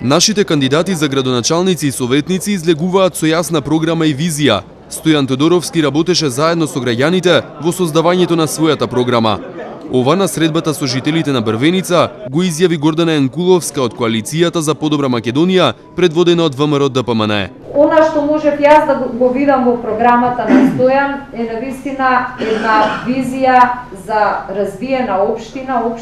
Нашите кандидати за градоначалници и советници излегуваат со јасна програма и визија. Стојан Тодоровски работеше заедно со граѓаните во создавањето на својата програма. Ова на средбата со жителите на Брвеница го изјави Гордана Енкуловска од Коалицијата за подобра Македонија, предводена од ВМРО ДПМН. Она што можев јас да го видам во програмата на Стојан е навистина една визија за развиена општина во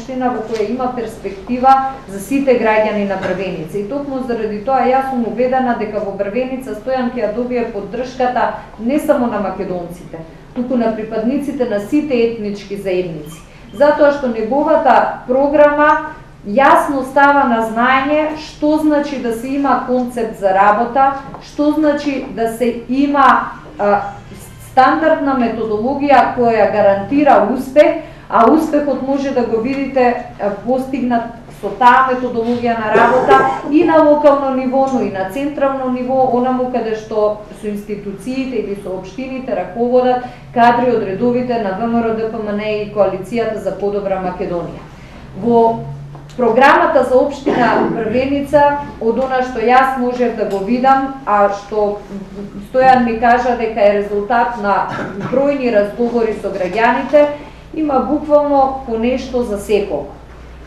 која има перспектива за сите граѓани на Брвеница. И токму заради тоа јас сум убедена дека во Брвеница Стојан ќе ја добие поддршката не само на македонците, туку на припадниците на сите етнички заедници. Затоа што неговата програма јасно става на знаење што значи да се има концепт за работа, што значи да се има стандардна методологија која гарантира успех, а успехот може да го видите постигнат со таа методологија на работа и на локално ниво, но и на централно ниво, онаму каде што со институциите или со општините раководат кадри од редовите на ВМРО ДПМН и Коалицијата за подобра Македонија. Во програмата за општина Брвеница, од она што јас можев да го видам, а што Стојан ми кажа дека е резултат на бројни разговори со граѓаните, има буквално по нешто за секого.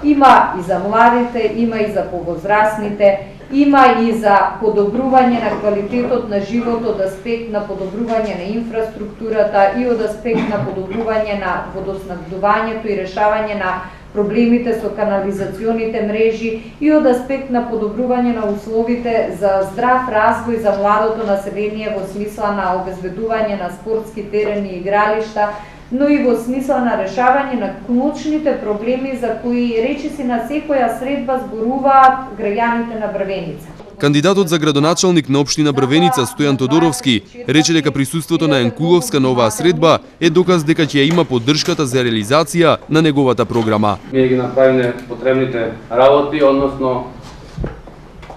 Има и за младите, има и за повозрасните, има и за подобрување на квалитетот на живот од аспект на подобрување на инфраструктурата и од аспект на подобрување на водоснабдувањето и решавање на проблемите со канализационите мрежи и од аспект на подобрување на условите за здрав развој за младото население во смисла на обезбедување на спортски терени и игралишта, но и во смисла на решавање на клучните проблеми за кои речиси на секоја средба зборуваат граѓаните на Брвеница. Кандидатот за градоначалник на општина Брвеница Стојан Тодоровски рече дека присуството на Енкуловска на оваа средба е доказ дека ќе има поддршката за реализација на неговата програма. Ние ги направиме потребните работи, односно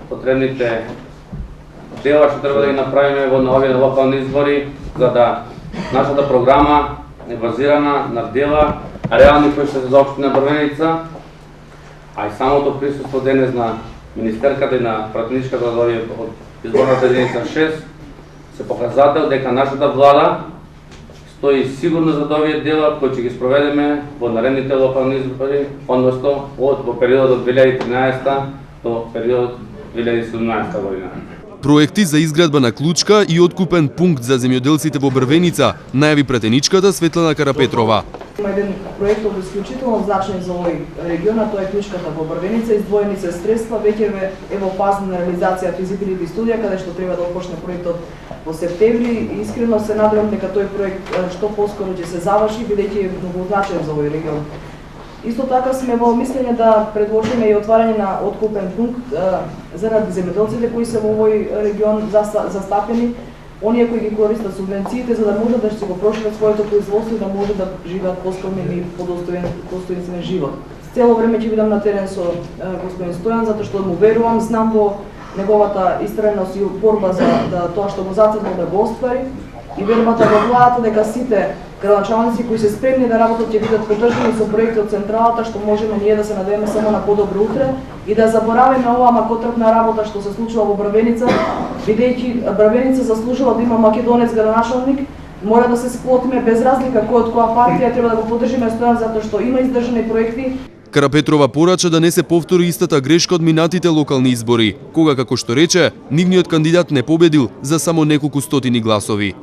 потребните дела што треба да ги направиме во овие локални избори, за да нашата програма е базирана на дела реални кои се за општина Брвеница, а и самото присуство денес на министерката и на пратеничката од изборната единица 6 се показател дека нашата влада стои сигурно за овие дела кои ќе ги спроведеме во наредните локални избори, односно во периодот од 2013 до периодот 2017 година. Проекти за изградба на клучка и откупен пункт за земјоделците во Брвеница најави пратеничката Светлана Карапетрова. Има еден проект од исклучително значај за овој регион, тоа е клучката во Брвеница, издвоени се средства, веќе е во фаза на реализација физибилити студија, каде што треба да почне проектот во септември. Искрено се надевам дека тој проект што поскоро ќе се заврши, бидејќи е многу значаен за овој регион. Исто така сме во мислење да предложиме и отварање на откупен пункт заради земјоделците кои се во овој регион застапени, оние кои ги користат субвенциите за да можат да си го прошират своето производство и да можат да живеат поскромен и подостоен живот. Цело време ќе бидам на терен со господин Стојан, затоа што му верувам, знам во неговата истреност и борба за тоа што го зацртал да го оствари и вербата во владата дека сите градоначалници кои се спремни да работат ќе бидат поддржани со проекти од централата, што можеме ние да се надеваме само на подобро утре и да заборавиме оваа макотрпна работа што се случува во Брвеница, бидејќи Брвеница заслужува да има македонец градоначалник, мора да се сплотиме без разлика кој од која партија, треба да го поддржиме Стојан затоа што има издржани проекти. Карапетрова порача да не се повтори истата грешка од минатите локални избори, кога, како што рече, нивниот кандидат не победил за само неколку стотини гласови.